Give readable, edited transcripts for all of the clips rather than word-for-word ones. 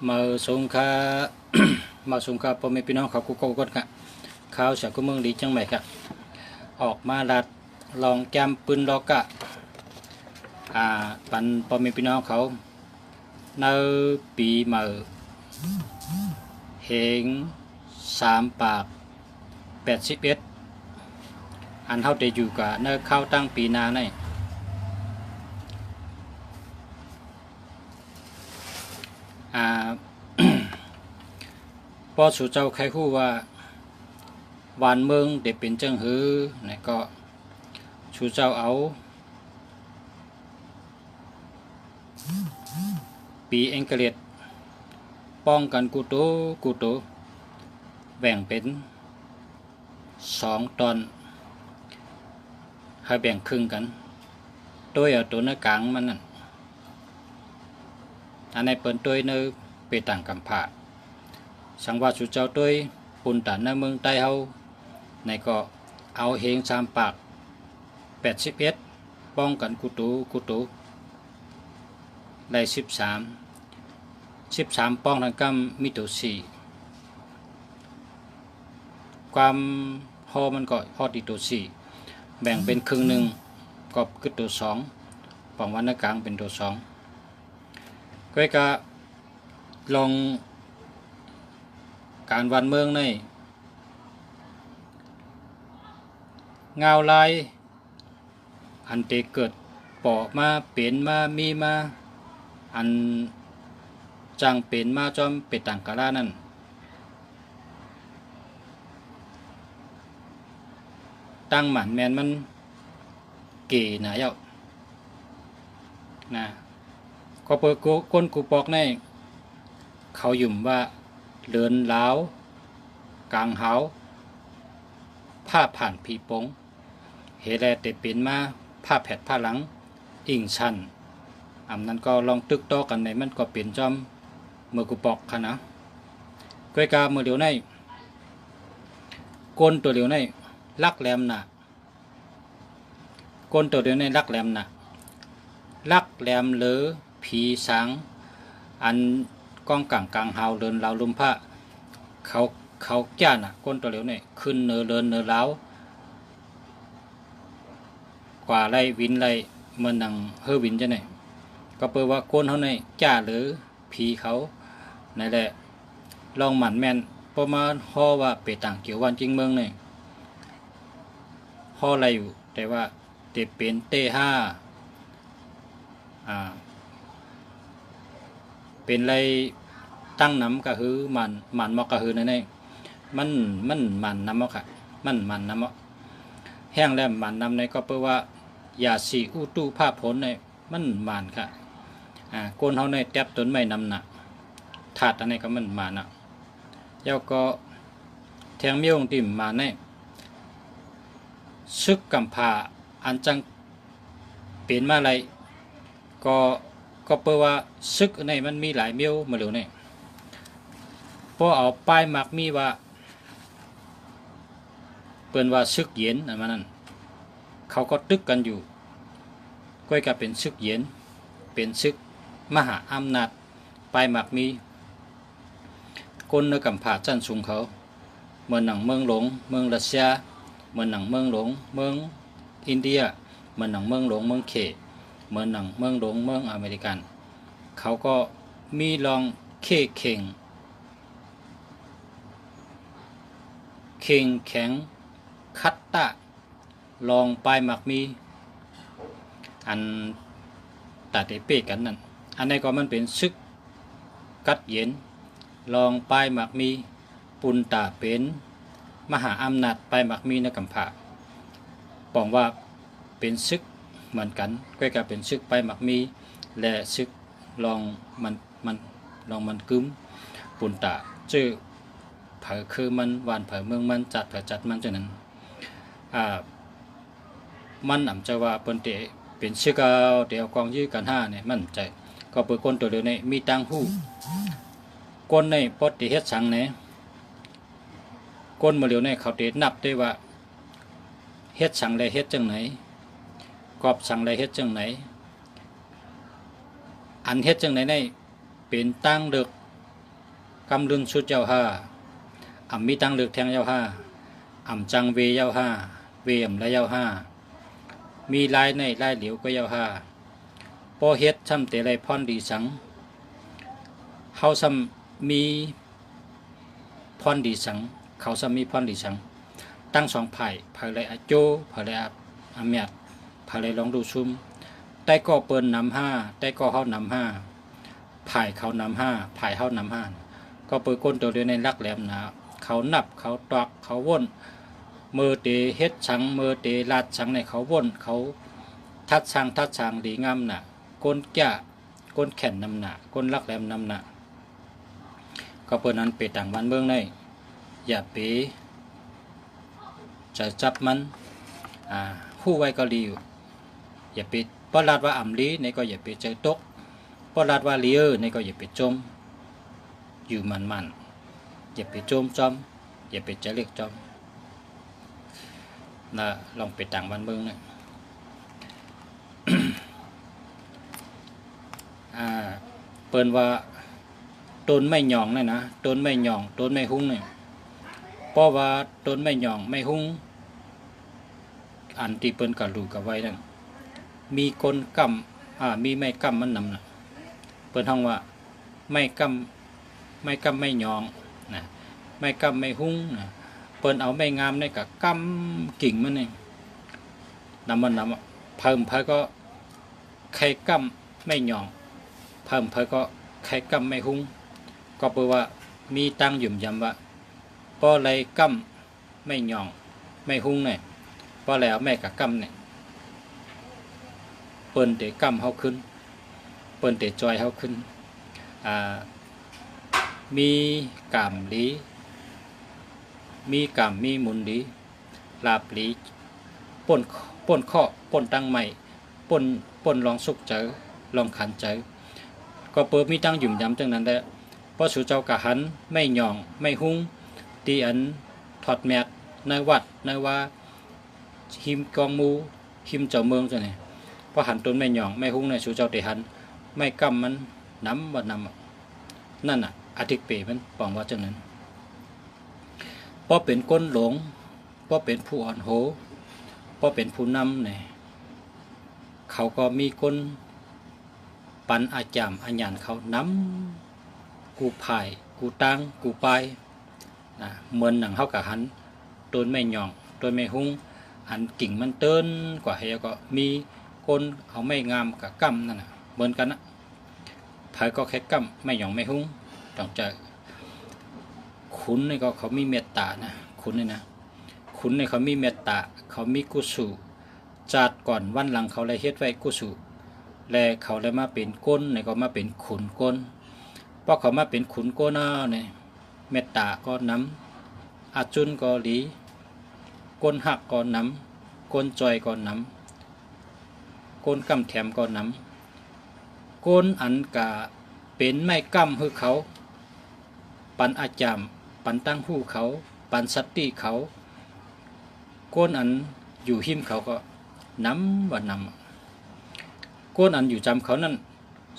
มาสงค่า มาสงค่าพ่อแม่พี่น้องเขากูกดค่ะข้าวจากกูเมืองดีจังไหมค่ะออกมาลัดลองแกมปืนล็อกะปันพ่อแม่พี่น้องเขาในปีใหม่เฮง3 ปาก 81อันเท่าได้อยู่กับในเข้าตั้งปีนาในพอสู่เจ้าใครคู่ว่าวานเมืองเด็กเป็นจังหือนี่ก็สู่เจ้าเอาปีเอ็งเกลียดป้องกันกูโตแบ่งเป็น2 ตอนให้แบ่งครึ่งกันโดยเอาตัวหน้ากลางมันนั่นอันในเปิดตัวเนื้อไปต่างกำผาสังว่าสุเจ้าตัวปุ่นตันในเมืองใต้เฮาในก็เอาเฮง3 ปาก 81ป้องกันกูโตได้13ป้องทางกำมีตัว4ความพอมันก็พอดีตัว4แบ่งเป็นครึ่งหนึ่งก็คือตัว2ป้องวันหน้ากลางเป็นตัว2ก็ลองการวันเมืองในเงาลายอันเตเกิดปอมาเป็นมามีมาอันจังเป็นมาจอมเป็ดต่างกะลานั่นตั้งหมันแมนมันเก๋หนาเย้านะก็เปิดก้นกูปอกในเขาหยุ่มว่าเลินล้าวกลางหาวผ้าผ่านผีปงเฮแลเตเป็นมาผ้าแผดผ้าหลังอิงชันนั้นก็ลองตึกต่อกันในมันก็เป็นจอมเมื่อกูปอกค่ะนะก้อยกาเมื่อเดียวในก้นตัวเดียวในลักแหลมหนาก้นตัวเดียวในลักแหลมหนาลักแหลมหรือผีสางอันกองกลางหาวเดินลาวลุมผ้าเขาจ้าน่ะก้นตัวเหลวเนี่ยขึ้นเนื้อเดินเนื้อล้าวกว่าไรวินไรเมื่อนังเฮอวินจะไหนก็เปิดว่าก้นเขาเนี่ยจ้าหรือผีเขาในแหละลองหมั่นแมนประมาณห่อว่าเปต่างเกี่ยววันจริงเมืองเนี่ยห่ออะไรอยู่แต่ว่าเตเป็นเต้ห้าเป็นไรตั้งน้ำกะฮือมันมอกกะฮือนั่นเองมันมันน้ำมอกค่ะมันน้ำมอกแห้งแล้วมันน้ำในก็เพื่อว่าอย่าสีอู้ตู้ผ้าผลในมันมันค่ะก้นเขาในแทบต้นไม้น้ำหนักถาดอันนี้ก็มันมันอ่ะแล้วก็แทงเมี่ยงติ่มมาในซึกกำผาอันจังเป็นมาอะไรก็เพื่อว่าซึกในมันมีหลายเมี่ยวมาเหลียวเนี่ยพอเอาป้ายมักมีว่าเปิ้นว่าซึกเย็นอันนั้นเขาก็ตึกกันอยู่ก้อยก็เป็นซึกเย็นเป็นซึกมหาอำนาจป้ายมักมีคนในกำผาจันสูงเขาเมืองหนังเมืองหลงเมืองรัสเซียเมืองหนังเมืองหลงเมืองอินเดียเมืองหนังเมืองหลงเมืองเขเมืองหนังเมืองหลงเมืองอเมริกันเขาก็มีลองเข่งแข็งคัตตะลองปลายหมักมีอันตัดเป๊กันนั่นอันนี้ก็มันเป็นซึกกัดเย็นลองปลายหมักมีปุนตาเป็นมหาอำนาจปลายหมักมีในกำผาปองว่าเป็นซึกเหมือนกันก็จะเป็นซึกปลายหมักมีและซึกลองมันกึ้มปุนตาชื่อเผอคือมันวานเผอเมืองมันจัดมันจังนั้นมันอำจะว่าเปิ้นเตเป็นชื่อเก่าเดี๋ยวกองยื้อกัน5เนี่ยมันใจก็เปิดคนตัวเดียวในมีตังหู้คนในปอติเฮ็ดสังเนี่ยคนมาเหลียวในเขาเตนับได้ว่าเฮ็ดสังได้เฮ็ดจังไหนกอบสังได้เฮ็ดจังไหนอันเฮ็ดจังไหนในเป็นตั้งเดึก กำลุนชุดเจ้าห้าอ่ำมีตังเลือกแทงเจ้าห้าอ่ำจังเวเจ้าห้าเวอ่ำและเจ้าห้ามีลายในลายเหลียวก็เจ้าห้าพอเฮ็ดซ้ำแต่ไรพรดีสังเฮาซ้ำมีพรดีสังเขาซ้ำมีพรดีสังตั้งสองไผ่ไผ่ไรอาโจไผ่ไรอาเมียดไผ่ไรลองดูซุ่มแต่ก็เปิ้นนำห้าแต่ก็เฮานำห้าไผ่เขานำห้าไผ่เฮานำห้าก็เปิดก้นตัวเดียวในลักแหลมนะเขานับเขาตอกเขาว่นมือเตเฮ็ดชังมือเตลาดชังในเขาว่นเขาทัดช่างดีงามน่ะก้นแก่ก้นแข็นนำหนาก้นลักแหลมนำหนาก็เปิดนั้นไปต่างบ้านเมืองในอย่าไปจะจับมันหู้ไว้ก็ดีอยู่อย่าไปปลาดว่าอ่ำลีในก็อย่าไปเจอตกปลาดว่าเลี้ยในก็อย่าไปจมอยู่มันอย่าไปจมจอมอย่าไปเจอเล็กจอมนะลองไปต่างบ้านเมืองนะ เปิ้นว่าต้นไม้หยองนี่นะต้นไม้หยองต้นไม้หุ้งนี่เพราะว่าต้นไม้หยองไม้หุ้งอันที่เปิ้นก็รู้กับไว้นั่นมีคนกำมีไม้กำมันนำนะเปิ้นห้องว่าไม้กำไม้หยองนะไม้กำไม้หุ้งนะเปิ้นเอาไม้งามนี่ก็กำกิ่งมันนี่นำเพิ่มก็ไข่กำไม้หยองเพิ่มก็ไข่กำไม่หุ้งก็แปลว่ามีตั้งหยุ่มยำว่าป้อไรกำไม่หย่องไม่หุ้งเนี่ยป้อแล้วแม่กับกำเนี่ยเปิ้นเตะกำเขาขึ้นเปิ้นเตะจอยเขาขึ้นมีกามลีมีกามมีมุนลีลาบลีป่นข้อป่นตั้งใหม่ป่นลองสุกเจอลองขันเจอก็เปิดมีตั้งหยุ่มยำจังนั้นแหละเพราะสู่เจ้ากะหันไม่หย่องไม่หุ้งตีอันถอดแมดในวัดในว่าหิมกองมูหิมเจ้าเมืองจังไงเพราะหันต้นไม่หย่องไม่หุ้งในสู่เจ้าตีหันไม่กำมันน้ำบ่นำนั่นน่ะอธิกเปมันปองว่าจังนั้นเพราะเป็นก้นหลงเพราะเป็นผู้อ่อนโหเพราะเป็นผู้นำเนี่ยเขาก็มีก้นปันอาจามอัญญาณเขาน้ำกูพายกูตังกูปายเหมือนหนังเขากะหันต้นไม่หย่องต้นไม่หุ้งอันกิ่งมันเติ้นกว่าเฮียก็มีคนเอาไม่งามกับกำนั่นน่ะเหมือนกันนะพายก็แค่กำไม่หย่องไม่หุ้งต้องเจอขุนนี่ก็เขามีเมตตานะขุนนี่นะขุนนี่เขามีเมตตาเขามีกุศลจัดก่อนวันหลังเขาเลยเฮ็ดไว้กุศลและเขาเลยมาเป็นก้นเนี่ยก็มาเป็นขุนก้นเพราะเขามาเป็นขุนก้นเนี่ยเมตตาก็น้ำอาจุนก็หลีก้นหักก็น้ำก้นจอยก็น้ำก้นกำแถมก็น้ำก้นอันกะเป็นไม่กำคือเขาปันอาจามปันตั้งหูเขาปันสัตติเขาก้นอันอยู่หิมเขาก็น้ำว่านำก้นอันอยู่จำเขานั่น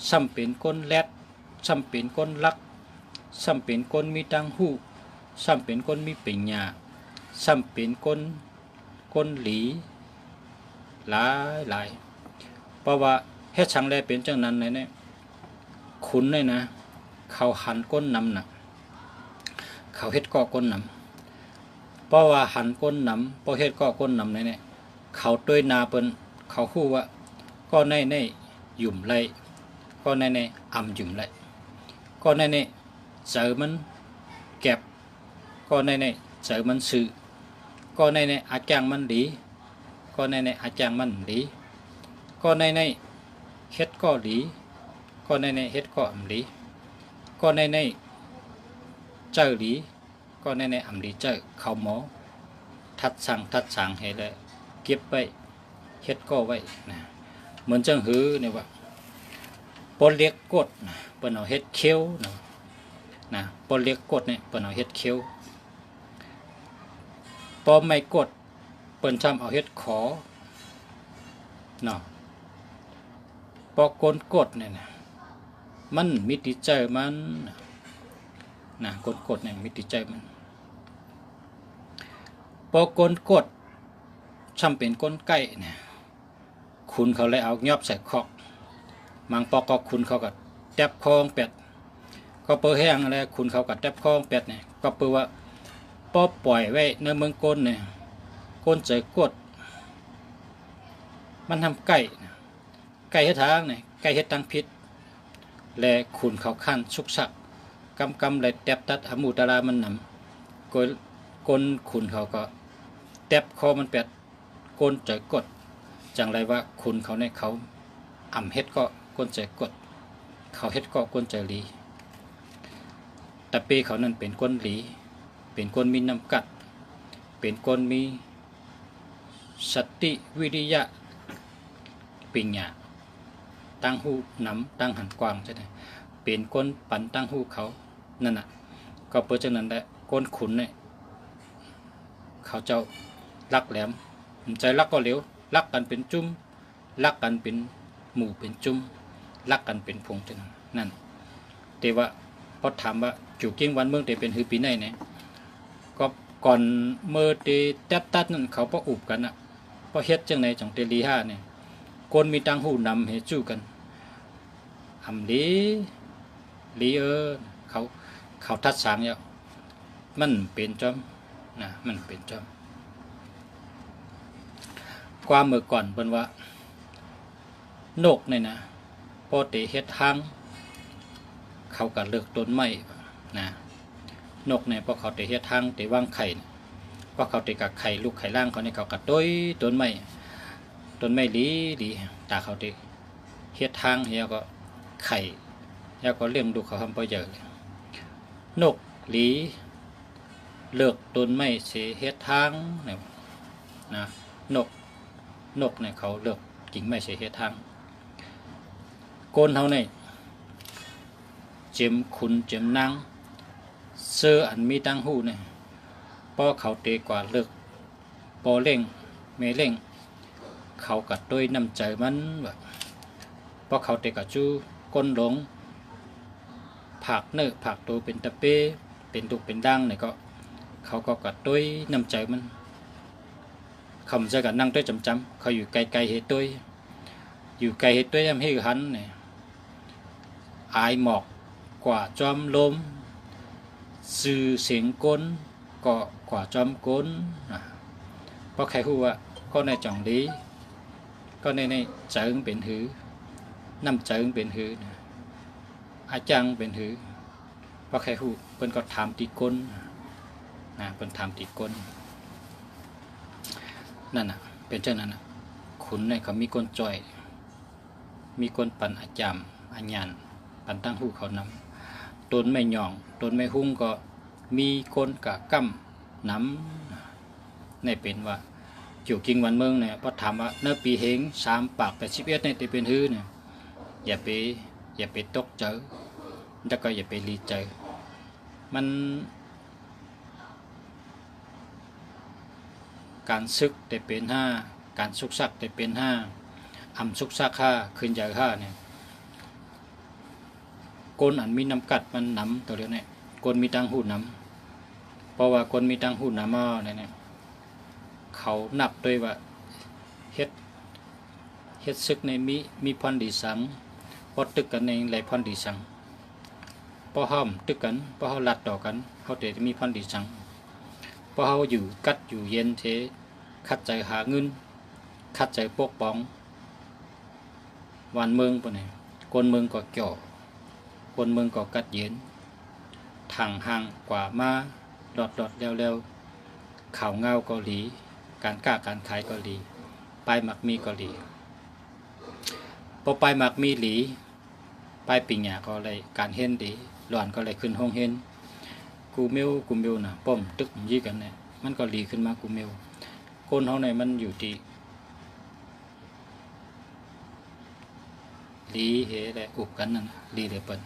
ซ้ำเป็นก้นแรดซ้ำเป็นก้นลักซ้ำเป็นก้นมีตั้งหูซ้ำเป็นก้นมีเป่งหยาซ้ำเป็นก้นหลีหลายเพราะว่าเฮ็ดชังแลเป็นจังนั้นเลยเนี่ยขุนเลยนะเขาหันก้นนำน่ะเขาเฮ็ดก่อก้นนำเพราะว่าหันก้นนำเพราะเฮ็ดก่อก้นนำเนี่ยเขาด้วยนาเปิ้นเขาคู่ว่าก็ในหยุ่มไรก็ในอ่ำหยุ่มไรก็ในเจอมันแก็บก็ในเจอมันสื่อก็ในอาจารย์มันดีก็ในอาจารย์มันดีก็ในเฮ็ดก็ดีก็ในเฮ็ดก็อ่ำดีก็ในเจอดีก็ในอ่ำดีเจอเขาหมอทัดสั่งให้เลยเก็บไว้เฮ็ดก็ไว้นะเหมือนจังหือเนี่ยว่าปนเล็กกดนะเปิ้นเอาเฮ็ดเคี้ยวนะปนเล็กกดเนี่ยเปิ้นเอาเฮ็ดเคี้ยวปอไม่กดเปิ้นซ้ำเอาเฮ็ดขอเนาะปอกนกดเนี่ยนะมันมีติเจอมัน นะก้นกดเนี่ยมีติดใจมันพอก้นกดช่ำเป็นก้นไก่เนี่ยคุณเขาเลยเอายอบใส่คอกมังปอกก็คุณเขาก็แทบคองเป็ดก็เปื่อแห้งอะไรคุณเขาก็แทบคองเป็ดเนี่ยก็เปื่อว่าป้อปล่อยไว้ในเมืองก้นเนี่ยก้นใจกดมันทำไก่เฮ็ดทางเนี่ยไก่เฮ็ดทางพิษและคุณเขาขั้นสุกสักกำเลยแทบตัดหมูตารามันนำก้นคุณเขาก็แทบคอมันเป็ดก้นใจกดจังไรว่าคุณเขาเนี่ยเขาอ่ำเฮ็ดก็ก้นใจกดเขาเฮ็ดก็ก้นใจหลีแต่ปีเขานั้นเป็นก้นหลีเป็นก้นมีน้ำกัดเป็นก้นมีสติวิริยะปิญญาตั้งหูน้ำตั้งหันกว้างใช่ไหมเป็นก้นปันตั้งหูเขานั่นน่ะก็เปิดจากนั้นแหละก้นขุนเนี่ยเขาเจ้ารักแหลมใจรักก็เหลวรักกันเป็นจุ้มรักกันเป็นหมู่เป็นจุ้มรักกันเป็นพงจังนั่นแต่ว่าพอถามว่าจู่กิ้งวันเมืองแต่เป็นฮือปีไหนเนี่ยก็ก่อนเมื่อเตแทบตัดนั่นเขาพออุบกันอ่ะพอเฮ็ดจังไหนจังเตลีห้าเนี่ยคนมีตังหูนำเฮจู้กันอำลีเขาทัดสางแล้วมันเป็นจอมนะมันเป็นจอมความเมื่อก่อนเป็นว่านกเนี่ยนะพอเตเฮ็ดทางเขาก็เลือกต้นไม้นะนกเนี่ยพอเขาเตเฮ็ดทางเตวางไข่พอเขาเตกักไข่ลูกไข่ล่างเขาเนี่ยเขาก็ต้ยต้นไม้ลีตาเขาเตเฮ็ดทางเฮียก็ไข่แล้วก็เลี้ยงดูเขาทำประโยชน์นกหลีเลือกต้นไม้เสเฮ็ดทางเนี่ยนะนกเนี่ยเขาเลือกกิ่งไม้เสเฮ็ดทางโกนเขาเนี่ยเจ็มขุนเจ็มนางเสื้ออันมีตั้งหูเนี่ยพอเขาเตกว่าเลือกปอเล่งเมเล่งเขากัดด้วยน้ำใจมันแบบพอเขาเตกัดจู้ก้นหลงผักเนื้อผักตัวเป็นตะเป้เป็นตุกเป็นดังเนี่ยก็เขาก็กัดด้วยน้ำใจมันคำจะกัดนั่งด้วยจำเขาอยู่ไกลเหตุด้วยอยู่ไกลเหตุด้วยยังให้หันเนี่ยอายหมอกกว่าจอมลมสื่อเสียงก้นก็กว่าจอมก้นเพราะใครรู้ว่าก็ในจ่องลีก็ในใจอึ้งเป็นหือน้ำใจอึ้งเป็นหืออาจังเป็นหือเพราะใครรู้เพิ่นก็ถามตีก้นนะเพิ่นถามตีก้นนั่นน่ะเป็นเช่นนั้นน่ะขุนในเขามีก้นจ่อยมีก้นปันอาจามอาญานปันตั้งหูเขานำต้นไม่หย่องต้นไม่หุ้งก็มีก้นกะกั้มน้ำในเป็นว่าจู่กิงวันเมืองเนี่ยพอถามว่าเนื้อปีเฮง3 ปาก81เนี่ยจะเป็นหื้อเนี่ยอย่าไปตกเจอแล้วก็อย่าไปรีเจอมันการซึกแต่เป็น5การสุกซักแต่เป็น5อำสุกซัก5ขึ้นใหญ่5เนี่ยก้นอันมีน้ำกัดมันน้ำตัวเดียวเนี่ยก้นมีตังหูน้ำเพราะว่าก้นมีตังหูน้ำเนี่ยเขานับด้วยว่าเฮ็ดซึกในมีพรดีสังพอตึกกันในไหลพรดีสังพอห้อมตึกกันพอเขาลัดต่อกันเขาเตมีพรดีสังพอเขาอยู่กัดอยู่เย็นเทคัดใจหาเงินคัดใจปกป้องวันเมืองปะเนี่ยคนเมืองก็เกี่ยวคนเมืองก็กัดเย็นทางห่างกว่ามาดอดเร็วข่าวเงาเกาหลีการกล้าการขายเกาหลีไปหมักมีเกาหลีพอไปหมักมีหลีไปปิ่งหยาก็เลยการเห็นดีหลอนก็เลยขึ้นห้องเห็นกูเมลนะป้อมตึกยี่กันเนี่ยมันก็หลีขึ้นมากูเมลคนเขาในมันอยู่ที่หลีเหอะไรอุบกันนั่นหลีเดือเปิล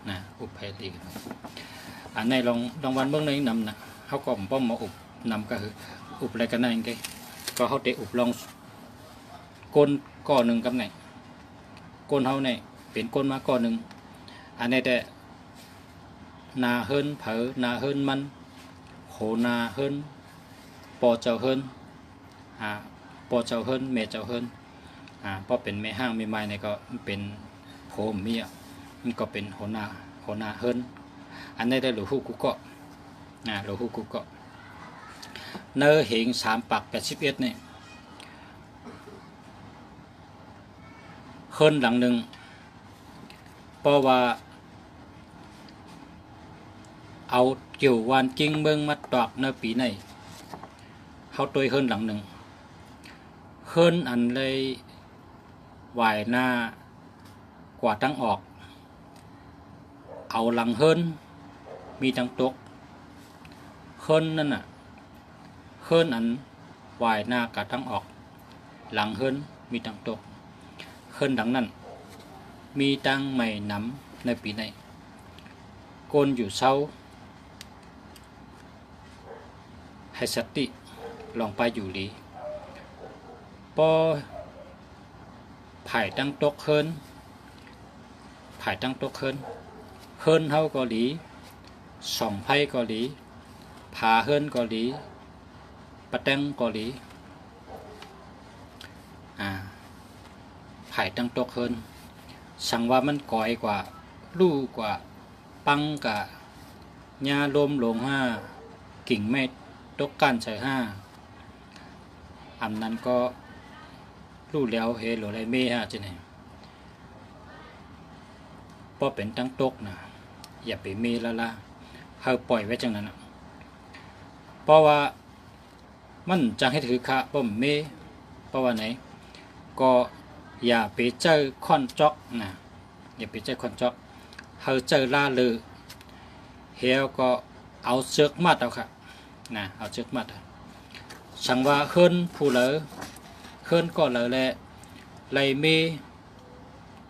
นะอุบแพหลีอันในลองวันเบื้องในนำนะเขาก็ป้อมมาอุบนำก็คืออุบอะไรกันนั่นเองก็เขาเตะอุบลองก้นก้อหนึ่งกับไหนก้นเขาเนี่ยเป็นก้นมาก้อหนึ่งอันนี้แต่ นาเฮิรนเผอนาเฮิรนมันโหนาเฮิรนปอเจ้าเฮิรนปอเจ้าเฮิรนแม่เจ้าเฮิรนพอเป็นแม่ห้างแม่ไม้เนี่ยก็เป็นโผเมียมันก็เป็นโหนาเฮิรนอันนี้ได้หลูฮูกุเกาะหลูฮูกุเกาะเนื้อเหง3 ปัก 81นี่เฮิรนหลังหนึ่งเพราะว่าเอาเกี่ยววานกิ้งเมืองมาตอกในปีในเขาตัวเฮิรนหลังหนึ่งเฮิรนอันเลยไหวหน้ากว่าตั้งออกเอาหลังเฮิรนมีตั้งตกเฮิรนนั่นน่ะเฮิรนอันไหวหน้ากะตั้งออกหลังเฮิรนมีตั้งตกเฮิรนหลังนั้นมีตั้งใหม่น้ำในปีในโกนอยู่เศร้าให้สติลองไปอยู่หลีพอไผ่ตั้งตกเฮิรนเฮิรนเฮาก็หลีสองไผ่ก็หลีผาเฮิรนก็หลีปะแตงก็หลีไผ่ตั้งตกเฮิรนสั่งว่ามันก่อยกว่าลู่กว่าปังกะหญ้าลมหลงกิ่งไม้ตกก้านใส่อันนั้นก็รู้แล้วเฮโลไรเม่จะไหนพอเป็นตั้งตกนะอย่าไปเมละเฮาปล่อยไว้จังนั้นเพราะว่ามันจังให้ถือค่าป้อมเมเพราะว่าไหนก็อย่าไปเจอคอนจอกนะอย่าไปเจอคอนจอกเฮาเจอล่าลือเฮาก็เอาเชือกมัดเอาค่ะเอาเชือกมัดสั่งว่าเฮิรนผู้เหลอเฮิรนก็เหลอแลไลเม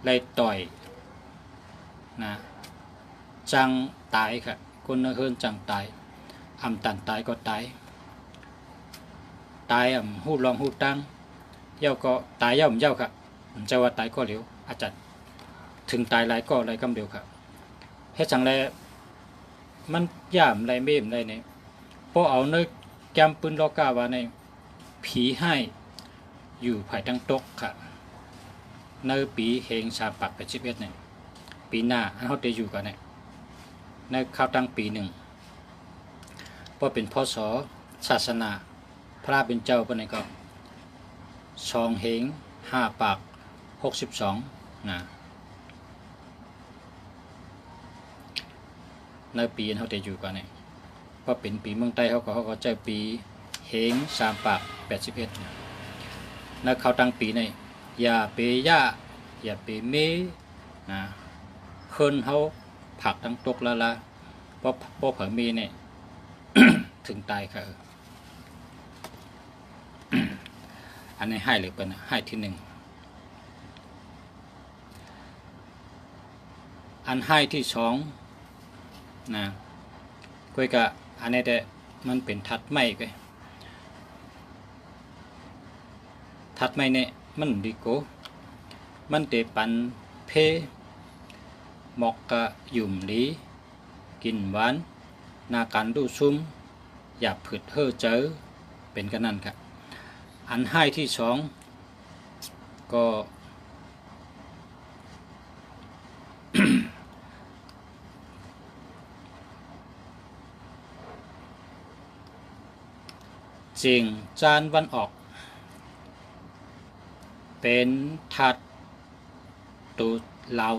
ไลต่อยจังตายค่ะคนเฮิรนจังตายตันตายก็ตายหูลองหูตั้งเย้าก็ตายเย้าค่ะจะว่าตายก็เร็วอาจารย์ถึงตายหลายก็หลายกำเร็วค่ะให้จังแลมันย่ามไรเม่มไรเนี่ยพอเอาเนื้อแกมปืนลอกาว่าในผีให้อยู่ภายตั้งตกค่ะในปีเฮง3 ปัก 81เนี่ยปีหน้าเขาจะอยู่กันเนี่ยในข้าวตั้งปีหนึ่งพอเป็นพศศาสนาพระเป็นเจ้าปนก็2 เฮง5 ปัก 62ในปีเขาจะอยู่กันเนี่ยพอเป็นปีเมืองใต้เขาก็ใจปีเฮง3 ปัก 81ในข้าวตั้งปีเนี่ยอย่าไปอย่าไปเมเฮิรนเขาผักตั้งตกละเพราะเผอมีเนี่ย ถึงตายค่ะอันนี้ให้หรือเปล่าให้ที่ 1อันให้ที่ 2คุยกับอันนี้แต่มันเป็นทัดไม้ไปทัดไม้เนี่ยมันดีโกมันเตปันเพหมอกกะยุ่มหลีกินหวานนาการดูซุ่มหยาบผืดเฮ่อเจอเป็นกันนั่นครับอันให้ที่ 2ก็ เจียงจานวันออกเป็นถัดตูลาว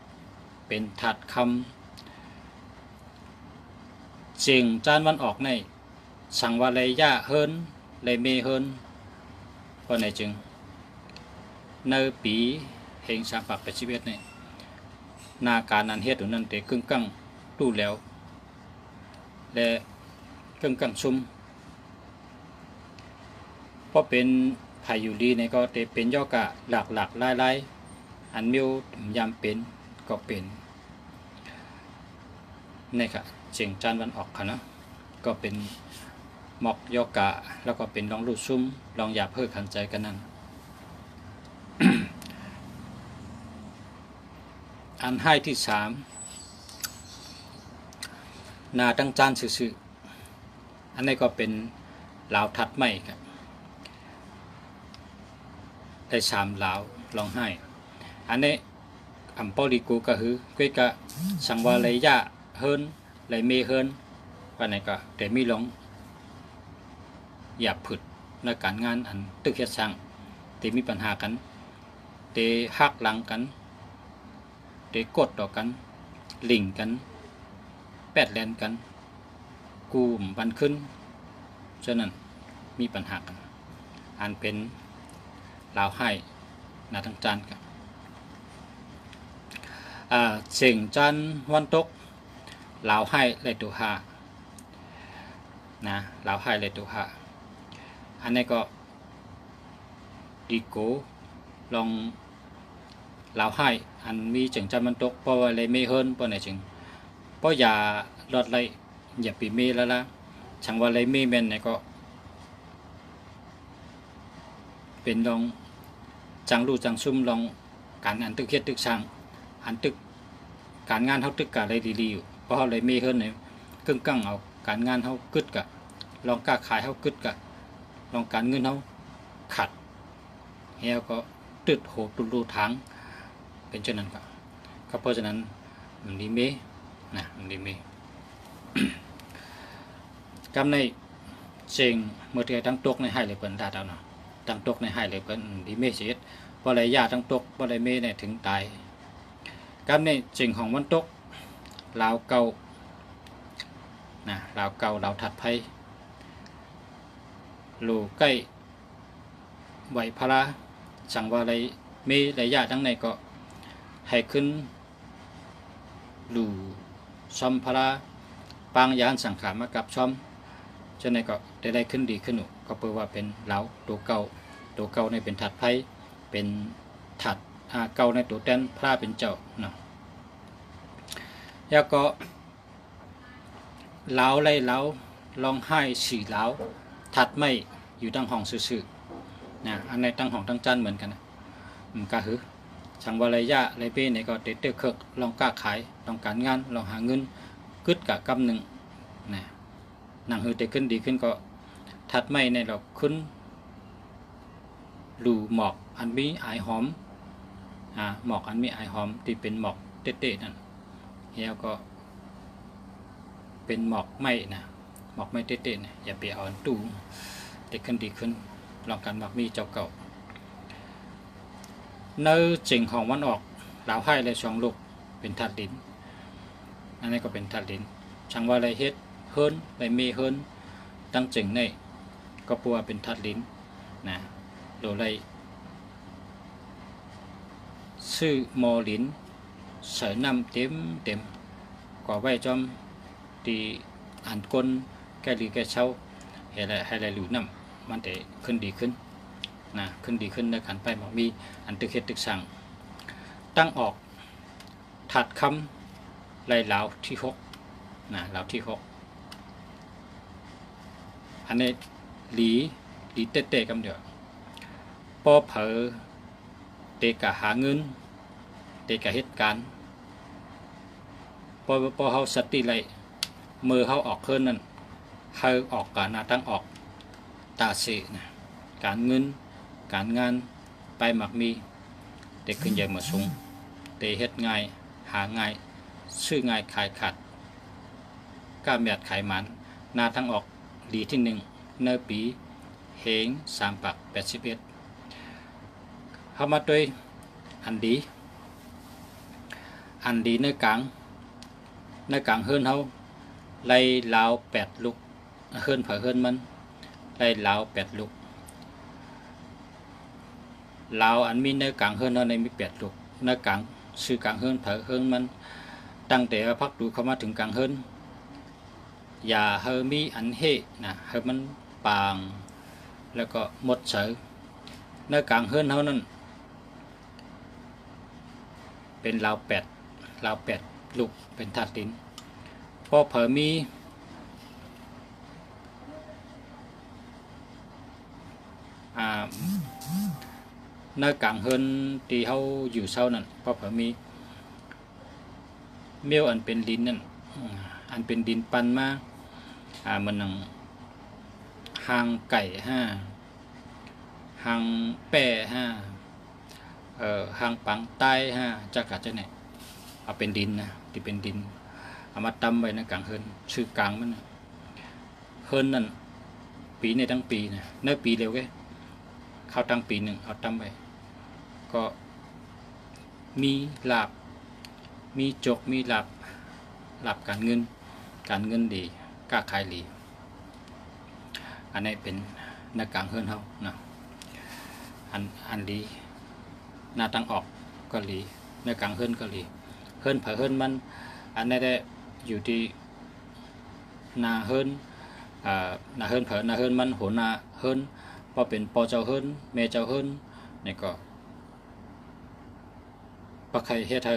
7เป็นถัดคำเจียงจานวันออกในสั่งว่าเลยย่าเฮิรนเลยเมเฮิรนก็ในจึงในปีเฮง3 ปัก 81เนี่ยนาการนั้นเฮ็ดอยู่นั่นแต่กึ่งกังตู้แล้วและกึ่งกังซุ่มเพราะเป็นพายุดีเนี่ยก็จะเป็นย่อกะหลักๆไล่อันมิวยามเป็นก็เป็นนี่ค่ะเจียงจานวันออกค่ะนะก็เป็นหมอกย่อกะแล้วก็เป็นลองรูดซุ่มลองหยาบเพื่อขันใจกันนั่น อันให้ที่ 3 นาตั้งจานซื่อๆอันนี้ก็เป็นลาวทัดไม่ครับได้3ลาวลองให้อันนี้อัมปอลิกูก็คือก็กะสังวาเลยยะเฮิรนเลยเมเฮิรนว่าไหนก็แต่มีลองอย่าผึดในการงานอันตึกเฮ็ดสร้างที่มีปัญหากันที่หักหลังกันที่กดต่อกันลิงกันแปดแลนกันกูมบันขึ้นฉะนั้นมีปัญหากันอันเป็นลาวให้นาทั้งจานกันเสียงจันวันตกลาวให้เลยตัวห้านะลาวให้เลยตัวห้าอันนี้ก็ดีโกลองลาวให้อันมีเสียงจันวันตกเพราะว่าเลยไม่เฮิรนเพราะไหนจึงเพราะอย่าลดเลยอย่าปีเมแล้วละช่างว่าเลยไม่แม่นเนี่ยก็เป็นลองจังรูจังซุ่มลองการอันตึกเฮ็ดตึกสร้างอันตึกการงานเขาตึกกะอะไรดีๆอยู่เพราะเขาเลยมีเฮิรนเนี่ยกึ่งกั้งเอาการงานเขากึดกะลองกล้าขายเขากึดกะลองการเงินเขาขัดเฮียก็ตึดโหตุลูทางเป็นเช่นนั้นก็เพราะฉะนั้นมันดีเมนะมันดีเมกำในเชิงเมื่อที่ตั้งตกในให้เลยเปิ่นดาดเอาเนาะตั้งตกในให้เลยเปิ่นดีเมเสียพอเลยยาตั้งตกพอเลยเมเนี่ยถึงตายกำในเชิงของวันตกลาวเก่านะลาวเก่าลาวถัดไพ่ลูใกล้ไหวพระสั่งว่าอะไรมีระยะทั้งในก็ให้ขึ้นลูซอมพระปางยานสังขารมากับช่อมฉะนั้นก็ได้ขึ้นดีขึ้นหนุก็เปิดว่าเป็นเหลาตัวเก่าในเป็นถัดไพ่เป็นถัดเก่าในตัวแตนพระเป็นเจ้าเนาะแล้วก็เหลาไรเหลาลองให้สี่เหลาถัดไม่อยู่ตั้งห้องซื่อๆนะอันในตั้งห้องตั้งจันเหมือนกันนะก็คือช่างวาระยะไรเป้เนี่ยก็เด็ดเคิกลองกล้าขายลองการงานลองหาเงินกึดกับกำหนึ่งนะหนังหือแต่ขึ้นดีขึ้นก็ถัดไม่ในเราขึ้นหลูหมอกอันมีไอหอมหมอกอันมีไอหอมที่เป็นหมอกเตะๆนั่นแล้วก็เป็นหมอกไหม้นะหมอกไหม้เตะๆนะอย่าไปเอาตู้เด็กขึ้นดีขึ้นลองการหมอกมีเจ้าเก่าเนื้อจิงของวันออกลาวให้เลยช่องลูกเป็นถัดดินอันนี้ก็เป็นถัดดินช่างว่าอะไรเฮ็ดเฮิรนอะไรมีเฮิรนตั้งจิงในก็ปัวเป็นถัดดินนะโดยไรซื้อมอลินเสือนำเต็มก่อไว้จอมตีอันก้นแก่หรือแก่เช่าให้อะไรหลุน้ำมันแต่ขึ้นดีขึ้นนะขึ้นดีขึ้นในการไปบอกมีอันตึกเฮ็ดตึกสั่งตั้งออกถัดคำไรเหลาที่6นะเหลาที่6อันนี้หลีเตะๆกันเดียวปอเผอเตะกะหาเงินเตะกะเหตุการณ์พอเขาสติไรมือเขาออกเคลื่อนนั่นเขาออกการตั้งออกตาเสนะการเงินการงานไปหมักมีเด็กขึ้นใหญ่มาสูงเตะเฮ็ดง่ายหาง่ายซื้อง่ายขายขาดก้าแมดขายมันนาทั้งออกดีที่1เนื้อปีเฮง3 ปัก 81เข้ามาด้วยอันดีเนื้อกลางเฮิรนเขาไล่ลาว8 ลูกเฮิรนเผอเฮิรนมันไล่ลาว8 ลูกลาวอันมีเนื้อกลางเฮิรนเขาในมี8 ลูกเนื้อกลางซื้อกลางเฮิรนเผอเฮิรนมันตั้งแต่พักดูเข้ามาถึงกลางเฮิรนอย่าเฮมีอันเฮนะเฮมันปางแล้วก็หมดเสือเนื้อกลางเฮิรนเขานั้นเป็นลาว8 ลูกเป็นธาตุดินพอเผอมีเนื้อกลางเฮิรนที่เขาอยู่เศร้านั่นพอเผอมีเมียวอันเป็นลิ้นนั่น อันเป็นดินปันมามันนังหางไก่หางแป้หางปังใต้จักกะจะไหนเอาเป็นดินนะที่เป็นดินเอามาตำไว้ในกลางเฮินชื่อกลางมันเฮินนั่นปีในทั้งปีนะในปีเร็วแค่เข้าตั้งปีหนึ่งเอาตำไว้ก็มีหลับมีจกมีหลับการเงินดีกล้าขายหลีอันนี้เป็นหน้ากลางเฮินเฮานะอันดีหน้าตั้งออกก็หลีหน้ากลางเฮินก็หลีเฮินเผอเฮินมันอันนี้ได้อยู่ที่นาเฮินนาเฮินเผอนาเฮินมันหัวนาเฮินพอเป็นปอเจ้าเฮินแม่เจ้าเฮินนี่ก็ปะใครเฮ็ดให้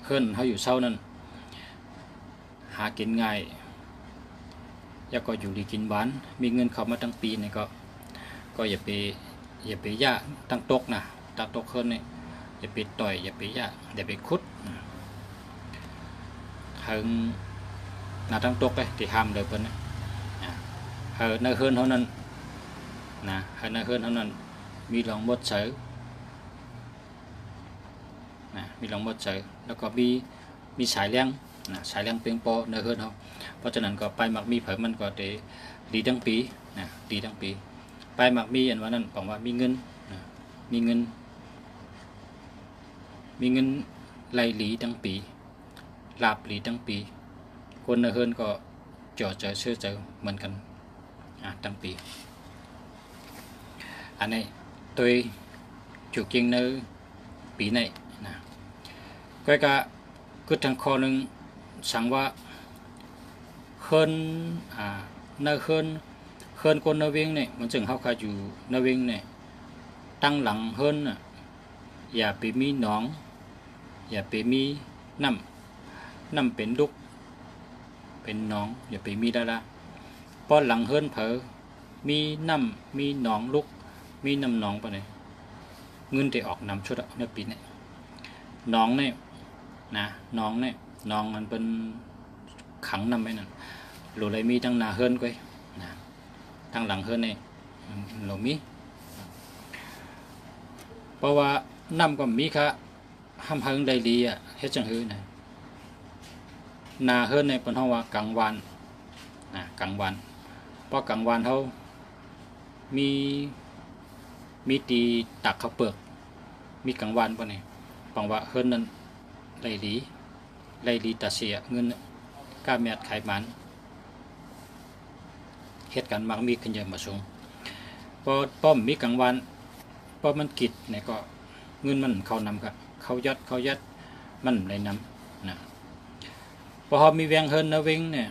เฮินเขาอยู่เศร้านั้นหากินง่ายแล้วก็อยู่ดีกินหวานมีเงินเข้ามาทั้งปีนี่ก็อย่าไปย่าตั้งตกนะตั้งตกเฮินนี่อย่าไปต่อยอย่าไปย่าอย่าไปคุดถึงนาตั้งตกเลยที่ห้ามเลยเพิ่นนะในเฮินเท่านั้นนะในเฮินเท่านั้นมีหลองมดเสือมีหลองมดเสือแล้วก็มีสายเลี้ยงสายเลี้ยงเพียงพอในเฮินเขาเพราะฉะนั้นก็ไปหมักมีเผยมันก็ได้ดีทั้งปีดีทั้งปีไปหมักมีอันว่านั้นบอกว่ามีเงินมีเงินไหลหลีทั้งปีลาบหลีทั้งปีคนในเฮินก็เจอเชื่อเจอเหมือนกันทั้งปีอันนี้ตัวจุกิงในปีนี้นะก็คือทางคอหนึ่งสั่งว่าเฮินในเฮินคนในเวงเนี่ยมันจึงเขาขายอยู่ในเวงเนี่ยตั้งหลังเฮินอย่าไปมีหนองอย่าไปมีน้ำเป็นลูกเป็นหนองอย่าไปมีได้ละพอหลังเฮินเผอมีน้ำมีหนองลูกมีน้ำหนองไปเลยเงินได้ออกนำชุดในปีนี้หนองเนี่ยนะหนองมันเป็นขังน้ำไว้นั่นหลุดเลยมีตั้งนาเฮินก้อยนะตั้งหลังเฮินเนี่ยหลุดมีเพราะว่าน้ำก็มีค่ะห้ามเฮิงได้ดีเฮ็ดจังหื้อนะนาเฮินในเป็นห้องว่ากลางวันกลางวันเพราะกลางวันเขามีตีตักข้าวเปลือกมีกลางวันป่ะเนี่ยฟังว่าเฮินนั้นไรดีตาเสียเงินก้าเมียดไขมันเหตุการณ์มักมีขึ้นเยอะมาสูงพอป้อมมีกลางวันพอมันกิดเนี่ยก็เงินมันเข้านำครับเขายัดมันเลยนำนะพอเขามีแวงเฮินนะเวงเนี่ย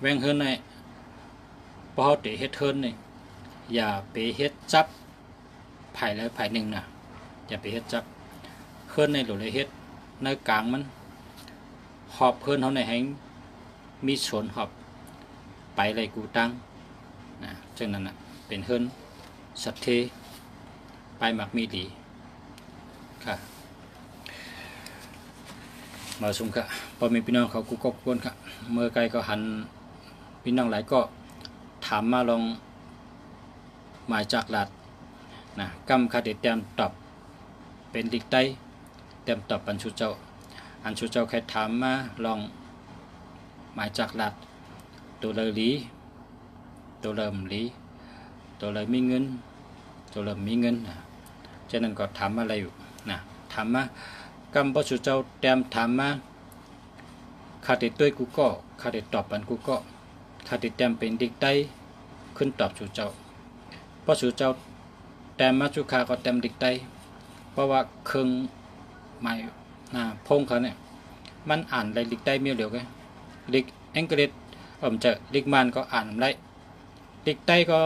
แวงเฮินเนี่ยพอเขาเตะเฮ็ดเฮินเนี่ยอย่าไปเฮ็ดจับไผ่แล้วไผ่หนึ่งนะอย่าไปเฮ็ดจับเฮินในหลุดเลยเฮ็ดในกลางมันหอบเฮินเขาในแห่งมีสวนหอบไปเลยกูตั้งนะจังนั้นนะเป็นเฮินสัตเทไปหมักมีดีค่ะมาสุ่มค่ะพอมีพี่น้องเขากูก็กวนค่ะเมื่อไกลก็หันพี่น้องหลายก็ถามมาลองหมายจากหลัดนะกำคาเดเต็มตอบเป็นดิกไตเต็มตอบอันชุเจ้าใครถามมาลองหมายจากหลัดตัวเลยลีตัวเริ่มลีตัวเลยมีเงินตัวเริ่มมีเงินฉะนั้นก็ถามอะไรอยู่นะถามมากำพระสุเจ้าเต็มถามมาคาเดตัวกูก็คาเดตอบอันกูก็คาเดเต็มเป็นดิกไตขึ้นตอบสุเจ้าพระสุเจ้าแต้มมาจุคาก็แต้มดิกไตเพราะว่าเครื่องหมายพงเขาเนี่ยมันอ่านได้ดิกไตเมียวเดียวกันดิกอังกฤษจะดิกมันก็อ่านได้ดิกไตก็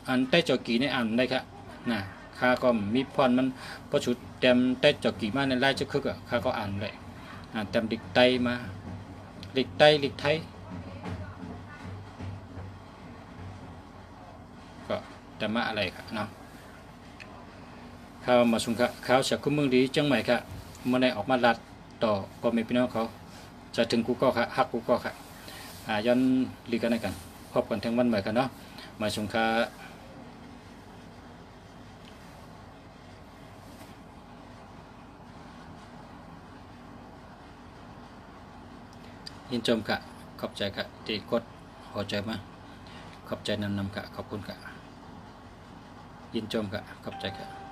อ่านไตจอกีเนี่ยอ่านได้ครับข้าก็มีพรมันพอชุดแต้มไตจอกีมาในไล่จะคึกข้าก็อ่านได้แต้มดิกไตมาดิกไตดิกไทยก็แต่มาอะไรครับเนาะข้าวมาสุงค่ะข้าวจากคุ้มเมืองดีจังใหม่ค่ะเมื่อได้ออกมาลัดต่อพ่อแม่พี่น้องเขา จะถึงกูก็ค่ะฮักกูก็ค่ะย้อนลีกันได้กันพบกันทั้งวันใหม่กันเนาะมาชมค่ะยินชมค่ะขอบใจค่ะที่กดหัวใจมาขอบใจนำค่ะขอบคุณค่ะยินชมค่ะขอบใจค่ะ